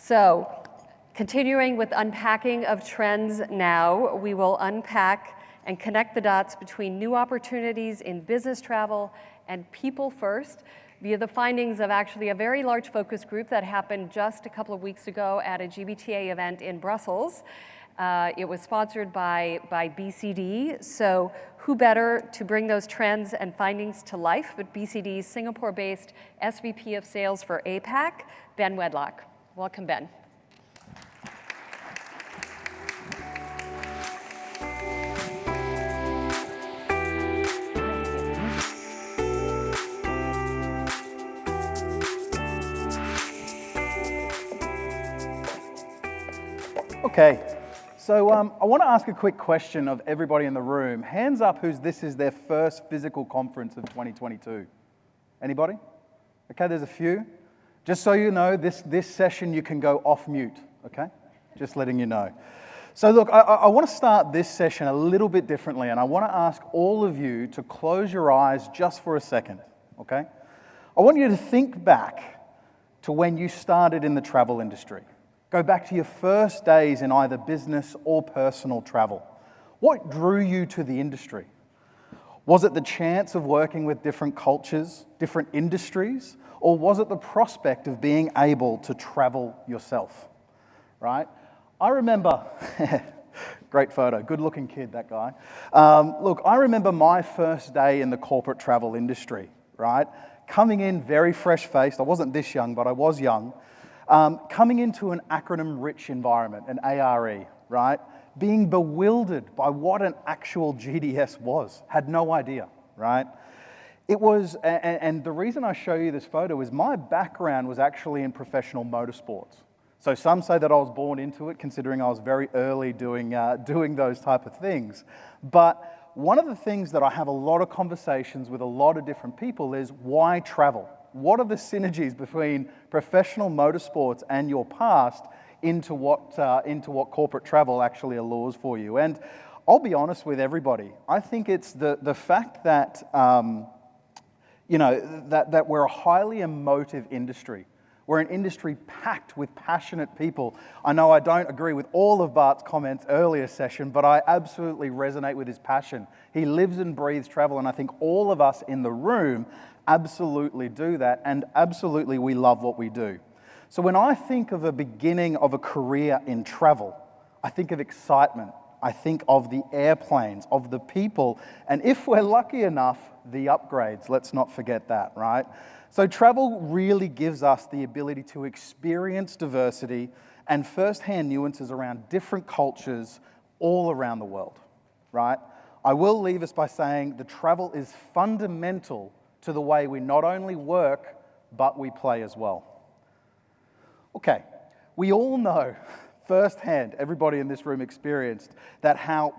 So, continuing with unpacking of trends now, we will unpack and connect the dots between new opportunities in business travel and people first via the findings of actually a very large focus group that happened just a couple of weeks ago at a GBTA event in Brussels. It was sponsored by BCD, so who better to bring those trends and findings to life but BCD's Singapore-based SVP of Sales for APAC, Ben Wedlock. Welcome, Ben. Okay, so I want to ask a quick question of everybody in the room. Hands up this is their first physical conference of 2022. Anybody? Okay, there's a few. Just so you know, this session you can go off mute, okay? Just letting you know. So look, I want to start this session a little bit differently, and I want to ask all of you to close your eyes just for a second, okay? I want you to think back to when you started in the travel industry. Go back to your first days in either business or personal travel. What drew you to the industry? Was it the chance of working with different cultures, different industries, or was it the prospect of being able to travel yourself, right? I remember, great photo, good looking kid, that guy. Look, I remember my first day in the corporate travel industry, right? Coming in very fresh-faced, I wasn't this young, but I was young. Coming into an acronym-rich environment, an ARE, right? Being bewildered by what an actual GDS was, had no idea, right? It was, and the reason I show you this photo is my background was actually in professional motorsports. So some say that I was born into it, considering I was very early doing those type of things. But one of the things that I have a lot of conversations with a lot of different people is why travel? What are the synergies between professional motorsports and your past into what corporate travel actually allures for you? And I'll be honest with everybody. I think it's the fact that that we're a highly emotive industry. We're an industry packed with passionate people. I know I don't agree with all of Bart's comments earlier session, but I absolutely resonate with his passion. He lives and breathes travel, and I think all of us in the room absolutely do that, and absolutely we love what we do. So when I think of a beginning of a career in travel, I think of excitement. I think of the airplanes, of the people, and if we're lucky enough, the upgrades. Let's not forget that, right? So travel really gives us the ability to experience diversity and first-hand nuances around different cultures all around the world, right? I will leave us by saying the travel is fundamental to the way we not only work, but we play as well. Okay, we all know firsthand, everybody in this room experienced, that how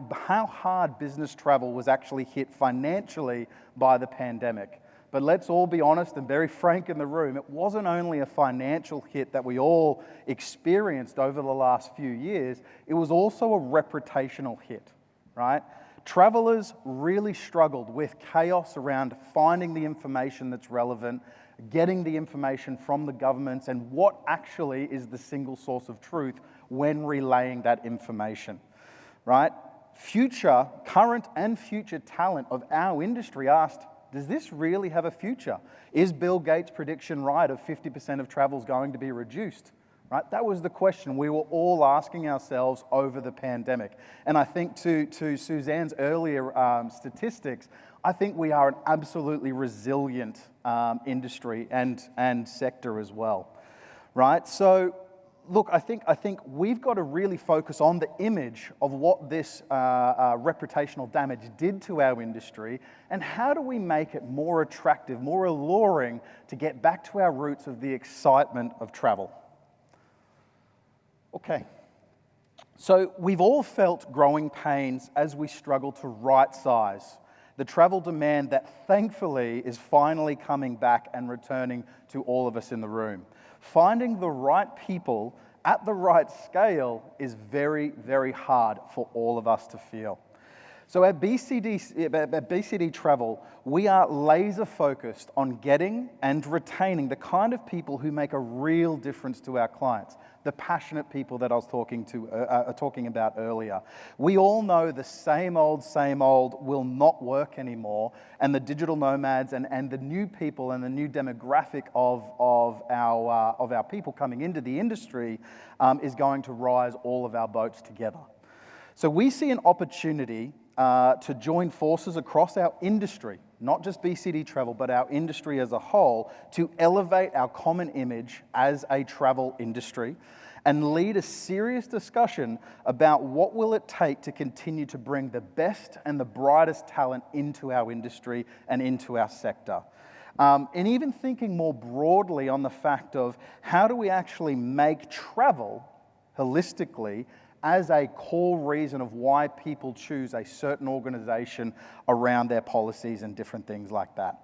hard business travel was actually hit financially by the pandemic. But let's all be honest and very frank in the room, it wasn't only a financial hit that we all experienced over the last few years, it was also a reputational hit, right? Travelers really struggled with chaos around finding the information that's relevant, getting the information from the governments, and what actually is the single source of truth when relaying that information, right? Current and future talent of our industry asked, does this really have a future? Is Bill Gates' prediction right of 50% of travel is going to be reduced? Right? That was the question we were all asking ourselves over the pandemic. And I think to Suzanne's earlier statistics, I think we are an absolutely resilient industry and sector as well, right? So look, I think we've got to really focus on the image of what this reputational damage did to our industry, and how do we make it more attractive, more alluring to get back to our roots of the excitement of travel. Okay, so we've all felt growing pains as we struggle to right-size the travel demand that thankfully is finally coming back and returning to all of us in the room. Finding the right people at the right scale is very, very hard for all of us to feel. So at BCD Travel, we are laser focused on getting and retaining the kind of people who make a real difference to our clients. the passionate people that I was talking about earlier. We all know the same old will not work anymore, and the digital nomads and the new people and the new demographic of our people coming into the industry is going to rise all of our boats together. So we see an opportunity to join forces across our industry, not just BCD Travel, but our industry as a whole, to elevate our common image as a travel industry and lead a serious discussion about what will it take to continue to bring the best and the brightest talent into our industry and into our sector. And even thinking more broadly on the fact of how do we actually make travel holistically as a core reason of why people choose a certain organization around their policies and different things like that.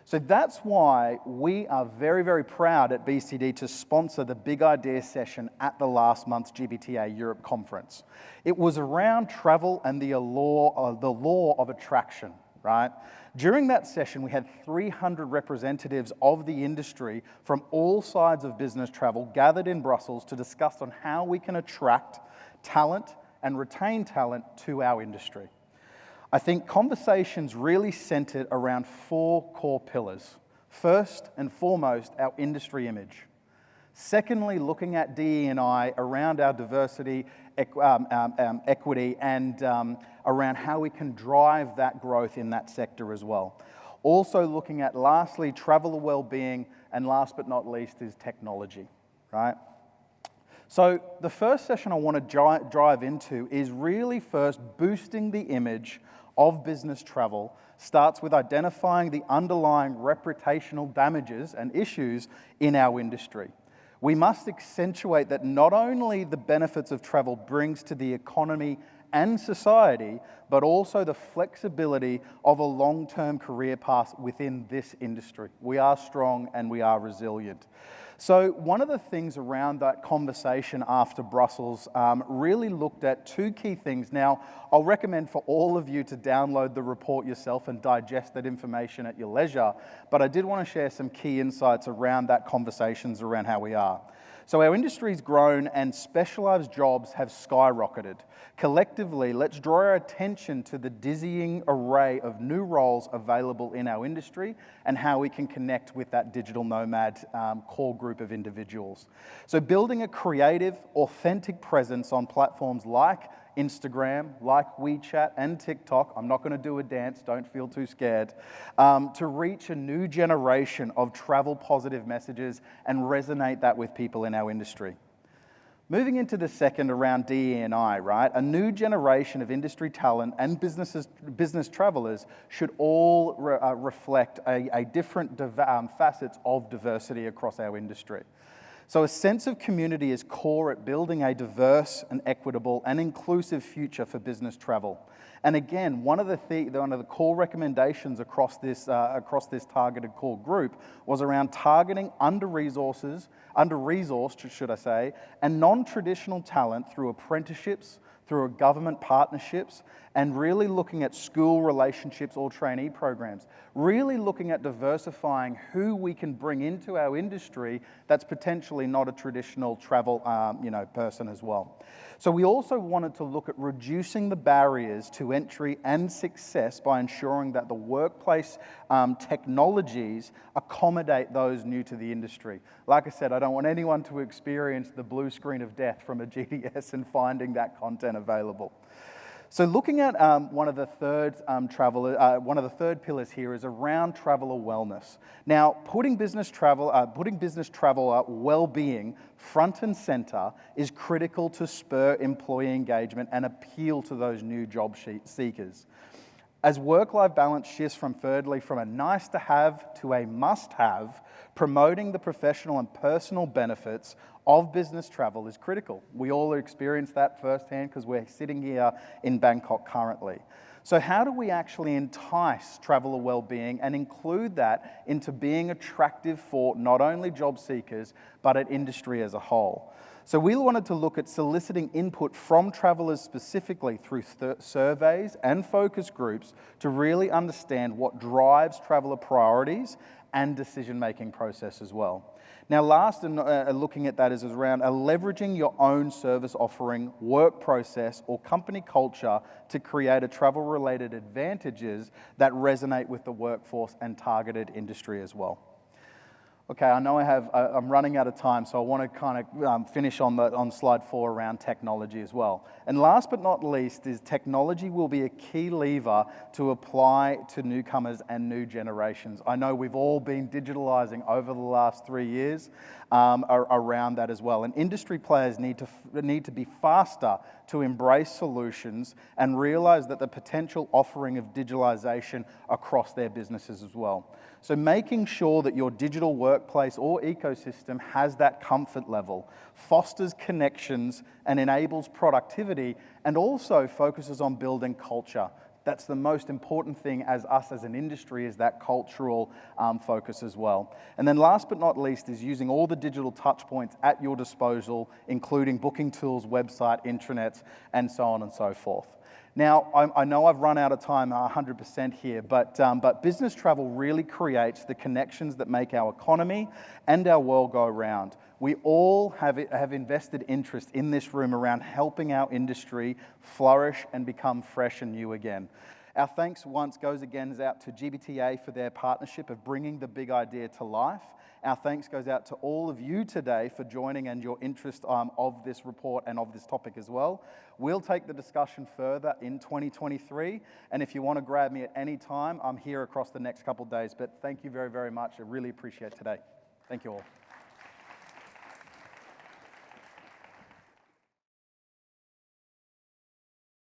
So that's why we are very, very proud at BCD to sponsor the Big Idea session at the last month's GBTA Europe conference. It was around travel and the law of attraction, right? During that session, we had 300 representatives of the industry from all sides of business travel gathered in Brussels to discuss on how we can attract talent and retain talent to our industry. I think conversations really centered around 4 core pillars. First and foremost, our industry image. Secondly, looking at DE&I around our diversity, equity, and around how we can drive that growth in that sector as well. Also looking at, lastly, traveler well-being, and last but not least is technology, right? So the first session I want to drive into is really first boosting the image of business travel. Starts with identifying the underlying reputational damages and issues in our industry. We must accentuate that not only the benefits of travel brings to the economy and society, but also the flexibility of a long-term career path within this industry. We are strong and we are resilient. So one of the things around that conversation after Brussels really looked at 2 key things. Now, I'll recommend for all of you to download the report yourself and digest that information at your leisure, but I did want to share some key insights around that conversations around how we are. So our industry's grown and specialised jobs have skyrocketed. Collectively, let's draw our attention to the dizzying array of new roles available in our industry and how we can connect with that digital nomad core group of individuals. So building a creative, authentic presence on platforms like Instagram, like WeChat and TikTok, I'm not going to do a dance, don't feel too scared, to reach a new generation of travel positive messages and resonate that with people in our industry. Moving into the second around DE&I, right? A new generation of industry talent and business travelers should all reflect a different facets of diversity across our industry. So a sense of community is core at building a diverse and equitable and inclusive future for business travel. And again, one of the core recommendations across this targeted core group was around targeting under-resourced, should I say, and non-traditional talent through apprenticeships, through government partnerships, and really looking at school relationships or trainee programs. Really looking at diversifying who we can bring into our industry that's potentially not a traditional travel person as well. So we also wanted to look at reducing the barriers to entry and success by ensuring that the workplace technologies accommodate those new to the industry. Like I said, I don't want anyone to experience the blue screen of death from a GDS and finding that content available. So looking at one of the third pillars here is around traveler wellness. Now, putting business travel well-being front and center is critical to spur employee engagement and appeal to those new job seekers. As work-life balance shifts from a nice-to-have to a must-have, promoting the professional and personal benefits of business travel is critical. We all experience that firsthand because we're sitting here in Bangkok currently. So how do we actually entice traveler well-being and include that into being attractive for not only job seekers, but at industry as a whole? So we wanted to look at soliciting input from travellers specifically through surveys and focus groups to really understand what drives traveller priorities and decision-making process as well. Now last, looking at that is around leveraging your own service offering, work process or company culture to create a travel-related advantages that resonate with the workforce and targeted industry as well. Okay, I know I'm running out of time, so I want to kind of finish on slide 4 around technology as well. And last but not least is technology will be a key lever to apply to newcomers and new generations. I know we've all been digitalizing over the last 3 years around that as well. And industry players need to be faster to embrace solutions and realize that the potential offering of digitalization across their businesses as well. So making sure that your digital workplace or ecosystem has that comfort level, fosters connections and enables productivity, and also focuses on building culture. That's the most important thing as an industry, is that cultural focus as well. And then last but not least is using all the digital touch points at your disposal, including booking tools, website, intranets, and so on and so forth. Now, I know I've run out of time 100% here, but business travel really creates the connections that make our economy and our world go round. We all have invested interest in this room around helping our industry flourish and become fresh and new again. Our thanks goes out to GBTA for their partnership of bringing the big idea to life. Our thanks goes out to all of you today for joining and your interest of this report and of this topic as well. We'll take the discussion further in 2023, and if you want to grab me at any time, I'm here across the next couple of days. But thank you very, very much. I really appreciate today. Thank you all.